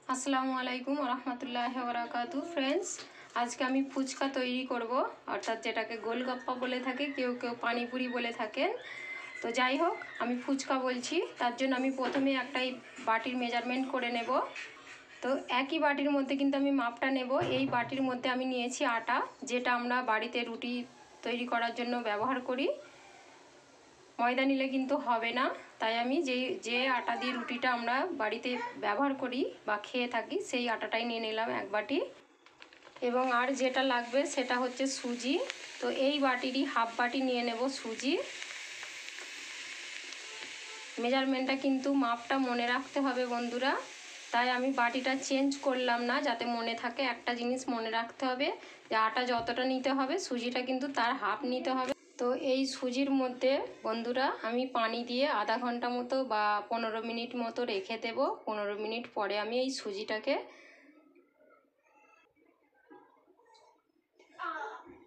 আসসালামু আলাইকুম রহমতুল্লাহি ওয়া বারাকাতু। ফ্রেন্ডস, আজকে আমি ফুচকা তৈরি করব, অর্থাৎ যেটাকে গোলগাপ্পা বলে থাকে, কেউ কেউ পানিপুরি বলে থাকেন। তো যাই হোক, আমি ফুচকা বলছি। তার জন্য আমি প্রথমে একটাই বাটির মেজারমেন্ট করে নেব। তো একই বাটির মধ্যে কিন্তু আমি মাপটা নেব। এই বাটির মধ্যে আমি নিয়েছি আটা, যেটা আমরা বাড়িতে রুটি তৈরি করার জন্য ব্যবহার করি। ময়দা নিলে কিন্তু হবে না, তাই আমি যে আটা দিয়ে রুটিটা আমরা বাড়িতে ব্যবহার করি বা খেয়ে থাকি, সেই আটাটাই নিয়ে নিলাম এক বাটি। এবং আর যেটা লাগবে সেটা হচ্ছে সুজি। তো এই বাটিরই হাফ বাটি নিয়ে নেব সুজি। মেজারমেন্টটা কিন্তু মাপটা মনে রাখতে হবে বন্ধুরা, তাই আমি বাটিটা চেঞ্জ করলাম না, যাতে মনে থাকে। একটা জিনিস মনে রাখতে হবে যে আটা যতটা নিতে হবে সুজিটা কিন্তু তার হাফ নিতে হবে। তো এই সুজির মধ্যে বন্ধুরা আমি পানি দিয়ে আধা ঘন্টা মতো বা 15 মিনিট মতো রেখে দেব। 15 মিনিট পরে আমি এই সুজিটাকে,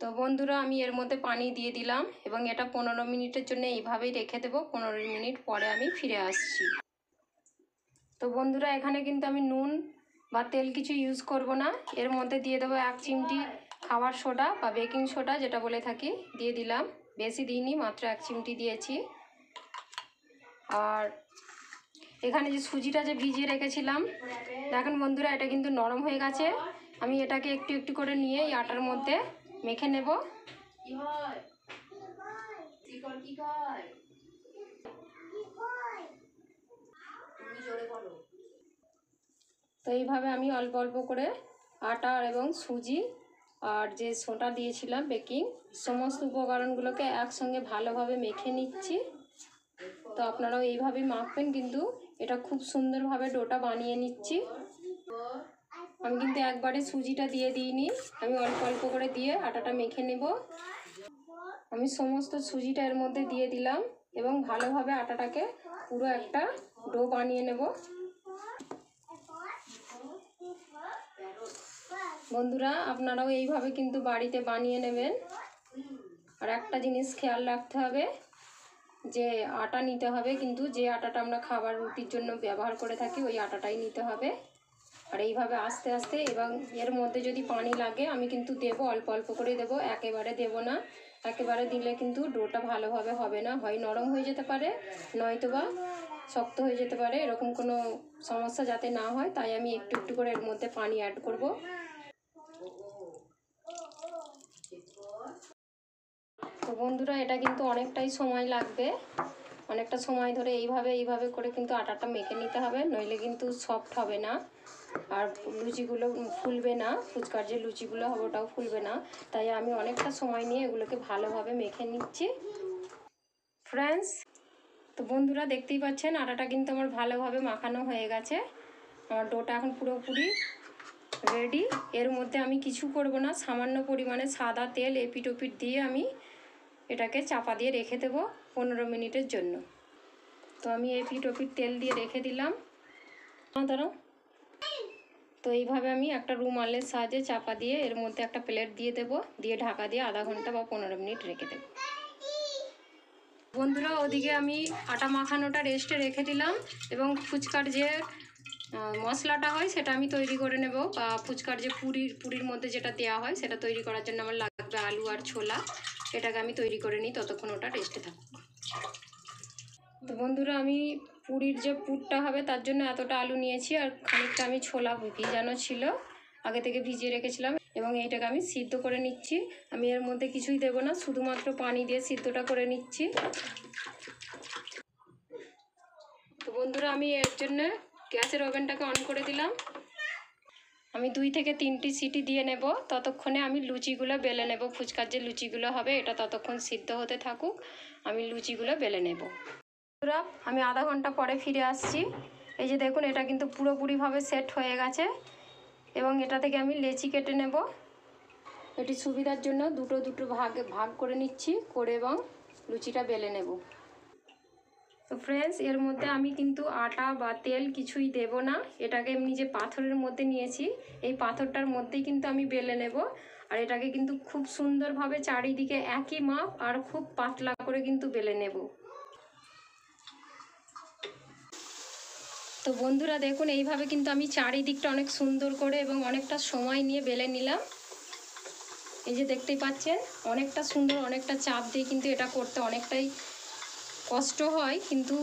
তো বন্ধুরা আমি এর মধ্যে পানি দিয়ে দিলাম এবং এটা 15 মিনিটের জন্য এইভাবেই রেখে দেব। 15 মিনিট পরে আমি ফিরে আসছি। তো বন্ধুরা এখানে কিন্তু আমি নুন বা তেল কিছু ইউজ করব না। এর মধ্যে দিয়ে দেবো 1 চিমটি খাবার সোডা বা বেকিং সোডা যেটা বলে থাকি, দিয়ে দিলাম। বেশি দিইনি, মাত্র 1 চিমটি দিয়েছি। আর এখানে যে সুজিটা যে ভিজিয়ে রেখেছিলাম, দেখেন বন্ধুরা এটা কিন্তু নরম হয়ে গেছে। আমি এটাকে একটু একটু করে নিয়ে এই আটার মধ্যে মেখে নেব। তো এইভাবে আমি অল্প অল্প করে আটা এবং সুজি আর যে সোডা দিয়েছিলাম বেকিং, সমস্ত উপকরণগুলোকে একসঙ্গে ভালোভাবে মেখে নিচ্ছি। তো আপনারাও এইভাবেই মাখবেন, কিন্তু এটা খুব সুন্দরভাবে ডোটা বানিয়ে নিচ্ছি। আমি কিন্তু একবারে সুজিটা দিয়ে দিইনি, আমি অল্প অল্প করে দিয়ে আটাটা মেখে নেব। আমি সমস্ত সুজিটা এর মধ্যে দিয়ে দিলাম এবং ভালোভাবে আটাটাকে পুরো একটা ডো বানিয়ে নেব। বন্ধুরা আপনারাও এইভাবে কিন্তু বাড়িতে বানিয়ে নেবেন। আর একটা জিনিস খেয়াল রাখতে হবে যে আটা নিতে হবে, কিন্তু যে আটাটা আমরা খাবার রুটির জন্য ব্যবহার করে থাকি ওই আটাটাই নিতে হবে। আর এইভাবে আস্তে আস্তে, এবং এর মধ্যে যদি পানি লাগে আমি কিন্তু দেবো, অল্প অল্প করে দেবো, একেবারে দেবো না। একেবারে দিলে কিন্তু ডোটা ভালোভাবে হবে না, হয় নরম হয়ে যেতে পারে, নয়তোবা শক্ত হয়ে যেতে পারে। এরকম কোনো সমস্যা যাতে না হয়, তাই আমি একটু একটু করে এর মধ্যে পানি অ্যাড করব। তো বন্ধুরা এটা কিন্তু অনেকটাই সময় লাগবে, অনেকটা সময় ধরে এইভাবে করে কিন্তু আটাটা মেখে নিতে হবে, নইলে কিন্তু সফট হবে না আর লুচিগুলো ফুলবে না। ফুচকার যে লুচিগুলো হবে ওটাও ফুলবে না। তাই আমি অনেকটা সময় নিয়ে এগুলোকে ভালোভাবে মেখে নিচ্ছি। ফ্রেন্ডস, তো বন্ধুরা দেখতেই পাচ্ছেন আটাটা কিন্তু আমার ভালোভাবে মাখানো হয়ে গেছে। আমার ডোটা এখন পুরোপুরি রেডি। এর মধ্যে আমি কিছু করব না, সামান্য পরিমাণে সাদা তেল এপিট ওপিট দিয়ে আমি এটাকে চাপা দিয়ে রেখে দেবো 15 মিনিটের জন্য। তো আমি এপিট ওপিট তেল দিয়ে রেখে দিলাম। দাঁড়াও। তো এইভাবে আমি একটা রুমালের সাহায্যে চাপা দিয়ে এর মধ্যে একটা প্লেট দিয়ে দেবো, দিয়ে ঢাকা দিয়ে আধা ঘন্টা বা 15 মিনিট রেখে দেবো। বন্ধুরা ওদিকে আমি আটা মাখানোটা রেস্টে রেখে দিলাম এবং ফুচকার যে মশলাটা হয় সেটা আমি তৈরি করে নেব, বা ফুচকার যে পুরির মধ্যে যেটা দেওয়া হয় সেটা তৈরি করার জন্য আমার লাগবে আলু আর ছোলা। এটাকে আমি তৈরি করে নিই, ততক্ষণ ওটা রেস্টে থাকুক। তো বন্ধুরা আমি পুরির যে পুরটা হবে তার জন্য এতটা আলু নিয়েছি, আর খানিকটা আমি ছোলা ভিজানো ছিল, আগে থেকে ভিজিয়ে রেখেছিলাম, এবং এইটাকে আমি সিদ্ধ করে নিচ্ছি। আমি এর মধ্যে কিছুই দেবো না, শুধুমাত্র পানি দিয়ে সিদ্ধটা করে নিচ্ছি। তো বন্ধুরা আমি এর জন্য গ্যাসের ওভেনটাকে অন করে দিলাম। আমি 2 থেকে 3টি সিটি দিয়ে নেব, ততক্ষণে আমি লুচিগুলো বেলে নেব। ফুচকার যে লুচিগুলো হবে এটা ততক্ষণ সিদ্ধ হতে থাকুক, আমি লুচিগুলো বেলে নেব। বন্ধুরা আমি আধা ঘন্টা পরে ফিরে আসছি। এই যে দেখুন এটা কিন্তু পুরোপুরিভাবে সেট হয়ে গেছে, এবং এটা থেকে আমি লেচি কেটে নেব। এটি সুবিধার জন্য দুটো ভাগ করে নিচ্ছি করে, এবং লুচিটা বেলে নেব। তো ফ্রেন্ডস এর মধ্যে আমি কিন্তু আটা বা তেল কিছুই দেব না, এটাকে এমনি যে পাথরের মধ্যে নিয়েছি এই পাথরটার মধ্যেই কিন্তু আমি বেলে নেব। আর এটাকে কিন্তু খুব সুন্দরভাবে চারিদিকে একই মাপ আর খুব পাতলা করে কিন্তু বেলে নেব। তো তো বন্ধুরা দেখুন এইভাবে কিন্তু আমি চারিদিকটা অনেক সুন্দর করে এবং অনেকটা সময় নিয়ে বেলে নিলাম। এই যে দেখতেই পাচ্ছেন অনেকটা সুন্দর, অনেকটা চাপ দিয়ে কিন্তু এটা করতে অনেকটাই কষ্ট হয়, কিন্তু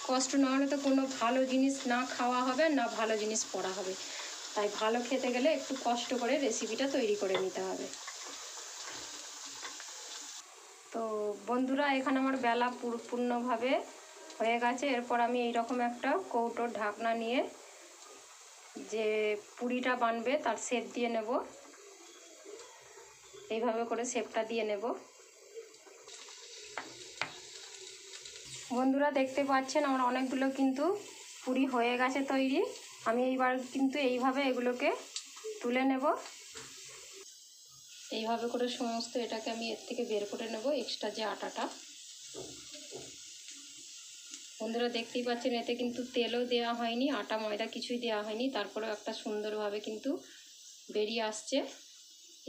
কষ্ট না হলে তো কোনো ভালো জিনিস না খাওয়া হবে না ভালো জিনিস পড়া হবে। তাই ভালো খেতে গেলে একটু কষ্ট করে রেসিপিটা তৈরি করে নিতে হবে। তো বন্ধুরা এখানে আমার বেলা পূর্ণভাবে হয়ে গেছে। এরপর আমি এইরকম একটা কৌটোর ঢাকনা নিয়ে যে পুরিটা বানবে তার শেপ দিয়ে নেব। এইভাবে করে শেপটা দিয়ে নেব। বন্ধুরা দেখতে পাচ্ছেন আমার অনেকগুলো কিন্তু পুরি হয়ে গেছে তৈরি। আমি এইবার কিন্তু এইভাবে এগুলোকে তুলে নেব। এইভাবে করে সমস্ত এটাকে আমি এর থেকে বের করে নেব এক্সট্রা যে আটাটা। বন্ধুরা দেখতেই পাচ্ছেন এতে কিন্তু তেলও দেওয়া হয়নি, আটা ময়দা কিছুই দেওয়া হয়নি, তারপরেও একটা সুন্দরভাবে কিন্তু বেরিয়ে আসছে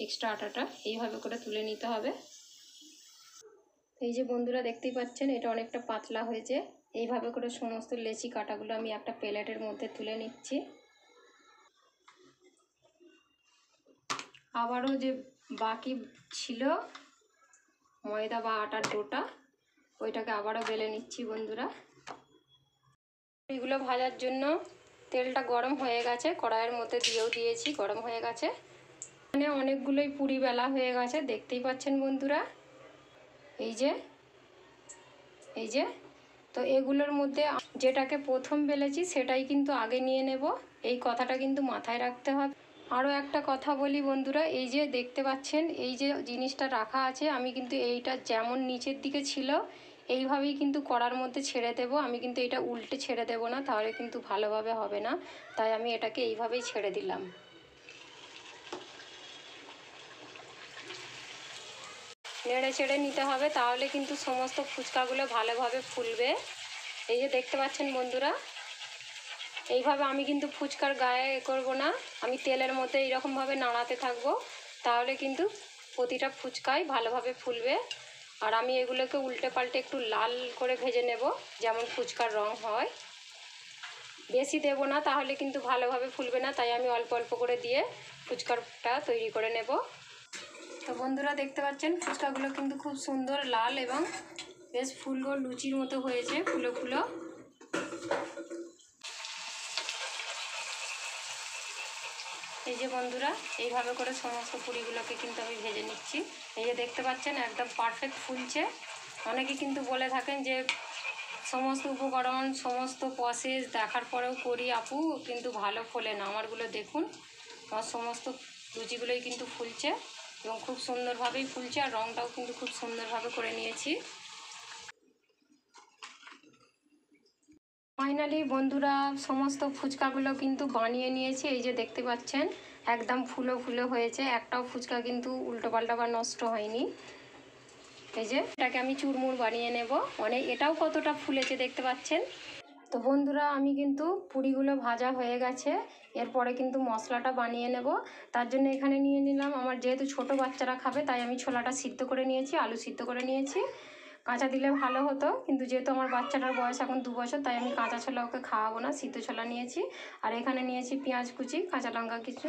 এক্সট্রা আটাটা। এইভাবে করে তুলে নিতে হবে। এই যে বন্ধুরা দেখতেই পাচ্ছেন এটা অনেকটা পাতলা হয়েছে। এইভাবে করে সমস্ত লেচি কাটাগুলো আমি একটা প্লেটের মধ্যে তুলে নিচ্ছি। আবারও যে বাকি ছিল ময়দা বা আটার ডোটা, ওইটাকে আবারও বেলে নিচ্ছি বন্ধুরা। এগুলো ভাজার জন্য তেলটা গরম হয়ে গেছে, কড়াইয়ের মধ্যে দিয়েও দিয়েছি, গরম হয়ে গেছে। মানে অনেকগুলোই পুরি বেলা হয়ে গেছে দেখতেই পাচ্ছেন বন্ধুরা। এই যে তো এগুলোর মধ্যে যেটাকে প্রথম বেলেছি সেটাই কিন্তু আগে নিয়ে নেব, এই কথাটা কিন্তু মাথায় রাখতে হবে। আরও একটা কথা বলি বন্ধুরা, এই যে দেখতে পাচ্ছেন এই যে জিনিসটা রাখা আছে, আমি কিন্তু এইটা যেমন নিচের দিকে ছিল এইভাবেই কিন্তু কড়ার মধ্যে ছেড়ে দেব। আমি কিন্তু এটা উল্টে ছেড়ে দেব না, তাহলে কিন্তু ভালোভাবে হবে না। তাই আমি এটাকে এইভাবেই ছেড়ে দিলাম। নেড়ে ছেড়ে নিতে হবে, তাহলে কিন্তু সমস্ত ফুচকাগুলো ভালোভাবে ফুলবে। এই যে দেখতে পাচ্ছেন বন্ধুরা, এইভাবে আমি কিন্তু ফুচকার গায়ে করব না, আমি তেলের মধ্যে এইরকমভাবে নাড়াতে থাকবো, তাহলে কিন্তু প্রতিটা ফুচকাই ভালোভাবে ফুলবে। আর আমি এগুলোকে উল্টে পাল্টে একটু লাল করে ভেজে নেব, যেমন ফুচকার রং হয়। বেশি দেব না, তাহলে কিন্তু ভালোভাবে ফুলবে না, তাই আমি অল্প অল্প করে দিয়ে ফুচকাটা তৈরি করে নেব। তো বন্ধুরা দেখতে পাচ্ছেন ফুচকাগুলো কিন্তু খুব সুন্দর লাল এবং বেশ ফুলকো লুচির মতো হয়েছে, ফুলো ফুলো। এই যে বন্ধুরা এইভাবে করে সমস্ত পুরিগুলোকে কিন্তু আমি ভেজে নিচ্ছি। এই যে দেখতে পাচ্ছেন একদম পারফেক্ট ফুলছে। অনেকে কিন্তু বলে থাকেন যে সমস্ত উপকরণ সমস্ত প্রসেস দেখার পরেও করি আপু কিন্তু ভালো ফোলে না। আমারগুলো দেখুন, আমার সমস্ত লুচিগুলোই কিন্তু ফুলছে এবং খুব সুন্দরভাবেই ফুলছে, আর রঙটাও কিন্তু খুব সুন্দরভাবে করে নিয়েছি। ফাইনালি বন্ধুরা সমস্ত ফুচকাগুলো কিন্তু বানিয়ে নিয়েছি। এই যে দেখতে পাচ্ছেন একদম ফুলো ফুলো হয়েছে, একটাও ফুচকা কিন্তু উল্টোপাল্টা বা নষ্ট হয়নি। এই যে এটাকে আমি চুরমুর বানিয়ে নেব, এটাও কতটা ফুলেছে দেখতে পাচ্ছেন। তো বন্ধুরা আমি কিন্তু পুরিগুলো ভাজা হয়ে গেছে, এরপরে কিন্তু মশলাটা বানিয়ে নেব। তার জন্য এখানে নিয়ে নিলাম, আমার যেহেতু ছোট বাচ্চারা খাবে তাই আমি ছোলাটা সিদ্ধ করে নিয়েছি, আলু সিদ্ধ করে নিয়েছি। কাঁচা দিলে ভালো হতো, কিন্তু যেহেতু আমার বাচ্চাটার বয়স এখন 2 বছর, তাই আমি কাঁচা ছোলা ওকে খাওয়াবো না, সিদ্ধ ছোলা নিয়েছি। আর এখানে নিয়েছি পেঁয়াজ কুচি, কাঁচা লঙ্কা কিছু,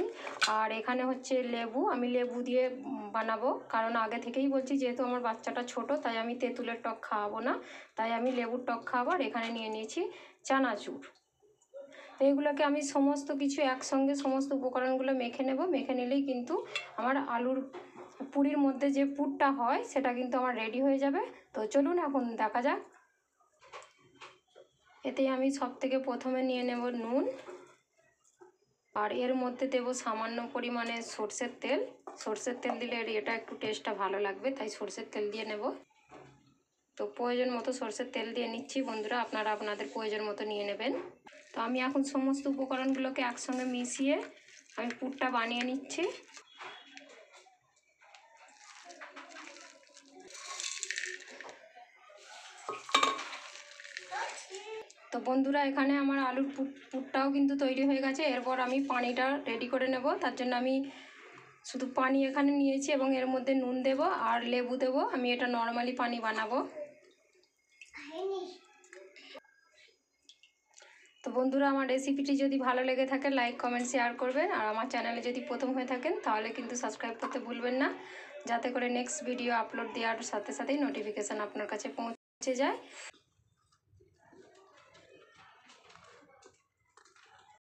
আর এখানে হচ্ছে লেবু। আমি লেবু দিয়ে বানাবো, কারণ আগে থেকেই বলছি যেহেতু আমার বাচ্চাটা ছোট তাই আমি তেঁতুলের টক খাওয়াবো না, তাই আমি লেবুর টক খাওয়াবো। আর এখানে নিয়ে নিয়েছি চানাচুর। তো এগুলোকে আমি সমস্ত কিছু একসঙ্গে সমস্ত উপকরণগুলো মেখে নেব। মেখে নিলেই কিন্তু আমার আলুর পুরির মধ্যে যে পুরটা হয় সেটা কিন্তু আমার রেডি হয়ে যাবে। তো চলুন এখন দেখা যাক। এতে আমি সব থেকে প্রথমে নিয়ে নেব নুন, আর এর মধ্যে দেব সামান্য পরিমাণে সরষের তেল। সরষের তেল দিলে এটা একটু টেস্টটা ভালো লাগবে, তাই সরষের তেল দিয়ে নেব। তো প্রয়োজন মতো সরষের তেল দিয়ে নিচ্ছি বন্ধুরা, আপনারা আপনাদের প্রয়োজন মতো নিয়ে নেবেন। তো আমি এখন সমস্ত উপকরণগুলোকে একসঙ্গে মিশিয়ে আমি পুরটা বানিয়ে নিচ্ছি। তো বন্ধুরা এখানে আমার আলুর পুরটাও কিন্তু তৈরি হয়ে গেছে। এরপর আমি পানিটা রেডি করে নেব, তার জন্য আমি শুধু পানি এখানে নিয়েছি এবং এর মধ্যে নুন দেব আর লেবু দেব। আমি এটা নর্মালি পানি বানাবো। তো বন্ধুরা, আমার রেসিপিটি যদি ভালো লেগে থাকে লাইক কমেন্ট শেয়ার করবেন, আর আমার চ্যানেলে যদি প্রথম হয়ে থাকেন তাহলে কিন্তু সাবস্ক্রাইব করতে ভুলবেন না, যাতে করে নেক্সট ভিডিও আপলোড দেওয়ার সাথে সাথেই নোটিফিকেশান আপনার কাছে পৌঁছে যায়।